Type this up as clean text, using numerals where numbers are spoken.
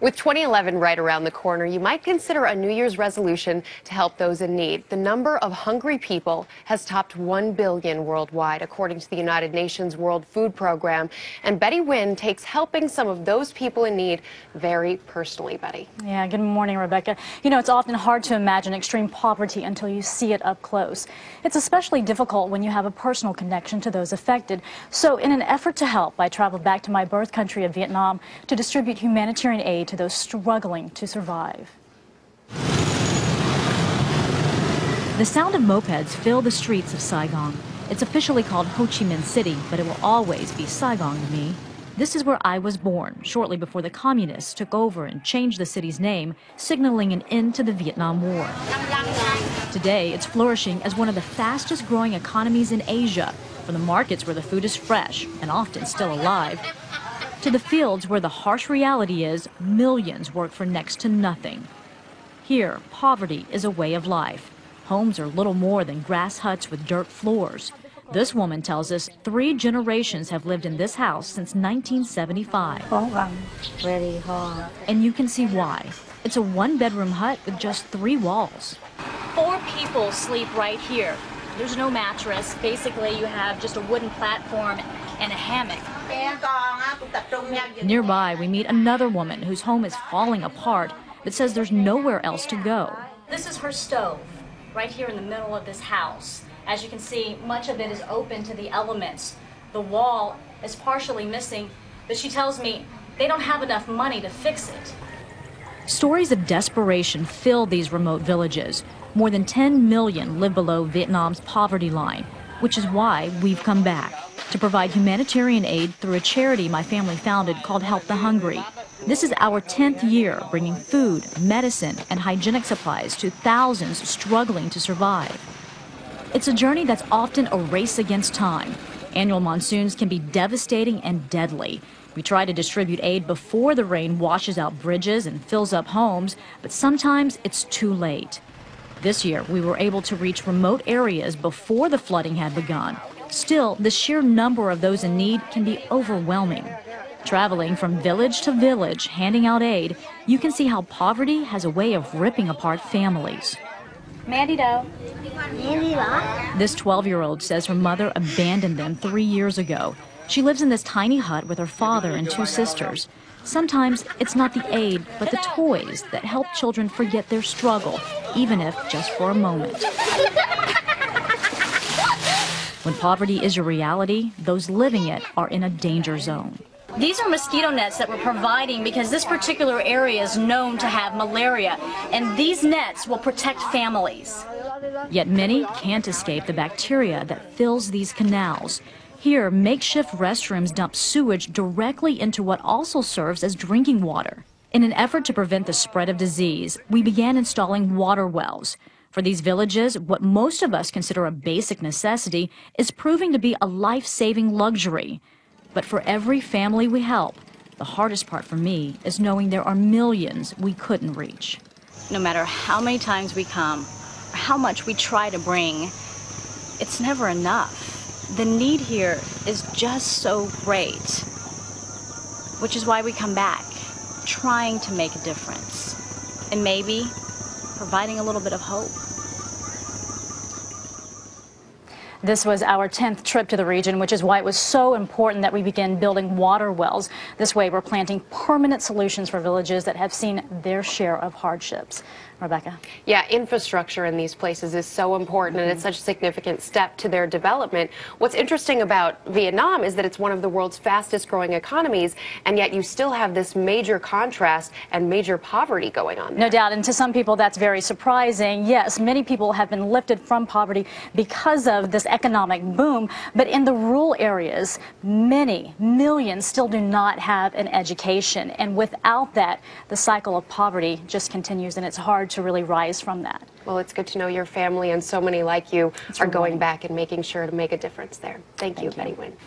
With 2011 right around the corner, you might consider a New Year's resolution to help those in need. The number of hungry people has topped 1 billion worldwide, according to the United Nations World Food Program. And Betty Wynn takes helping some of those people in need very personally. Betty. Yeah, good morning, Rebecca. You know, it's often hard to imagine extreme poverty until you see it up close. It's especially difficult when you have a personal connection to those affected. So in an effort to help, I traveled back to my birth country of Vietnam to distribute humanitarian aid to those struggling to survive. The sound of mopeds fill the streets of Saigon. It's officially called Ho Chi Minh City, but it will always be Saigon to me. This is where I was born, shortly before the communists took over and changed the city's name, signaling an end to the Vietnam War. Today, it's flourishing as one of the fastest growing economies in Asia, from the markets where the food is fresh and often still alive, to the fields where the harsh reality is millions work for next to nothing. Here, poverty is a way of life. Homes are little more than grass huts with dirt floors. This woman tells us 3 generations have lived in this house since 1975. Very hard. And you can see why. It's a 1-bedroom hut with just 3 walls. 4 people sleep right here. There's no mattress. Basically, you have just a wooden platform and a hammock. Nearby, we meet another woman whose home is falling apart, but says there's nowhere else to go. This is her stove, right here in the middle of this house. As you can see, much of it is open to the elements. The wall is partially missing, but she tells me they don't have enough money to fix it. Stories of desperation fill these remote villages. More than 10 million live below Vietnam's poverty line, which is why we've come back to provide humanitarian aid through a charity my family founded called Help the Hungry. This is our 10th year bringing food, medicine, and hygienic supplies to thousands struggling to survive. It's a journey that's often a race against time. Annual monsoons can be devastating and deadly. We try to distribute aid before the rain washes out bridges and fills up homes, but sometimes it's too late. This year, we were able to reach remote areas before the flooding had begun. Still, the sheer number of those in need can be overwhelming. Traveling from village to village, handing out aid, you can see how poverty has a way of ripping apart families. Mandy Doe. This 12-year-old says her mother abandoned them 3 years ago. She lives in this tiny hut with her father and 2 sisters. Sometimes it's not the aid, but the toys that help children forget their struggle, even if just for a moment. When poverty is your reality, those living it are in a danger zone. These are mosquito nets that we're providing because this particular area is known to have malaria, and these nets will protect families. Yet many can't escape the bacteria that fills these canals. Here, makeshift restrooms dump sewage directly into what also serves as drinking water. In an effort to prevent the spread of disease, we began installing water wells. For these villages, what most of us consider a basic necessity is proving to be a life-saving luxury. But for every family we help, the hardest part for me is knowing there are millions we couldn't reach. No matter how many times we come, or how much we try to bring, it's never enough. The need here is just so great, which is why we come back, trying to make a difference, and maybe providing a little bit of hope. This was our 10th trip to the region, which is why it was so important that we begin building water wells. This way, we're planting permanent solutions for villages that have seen their share of hardships. Rebecca? Yeah, infrastructure in these places is so important, and it's such a significant step to their development. What's interesting about Vietnam is that it's one of the world's fastest growing economies, and yet you still have this major contrast and major poverty going on there. No doubt, and to some people that's very surprising. Yes, many people have been lifted from poverty because of this economic boom, but in the rural areas, many millions still do not have an education, and without that, the cycle of poverty just continues, and it's hard to really rise from that. Well, it's good to know your family and so many like you are going back and making sure to make a difference there. Thank you, Betty Wynn.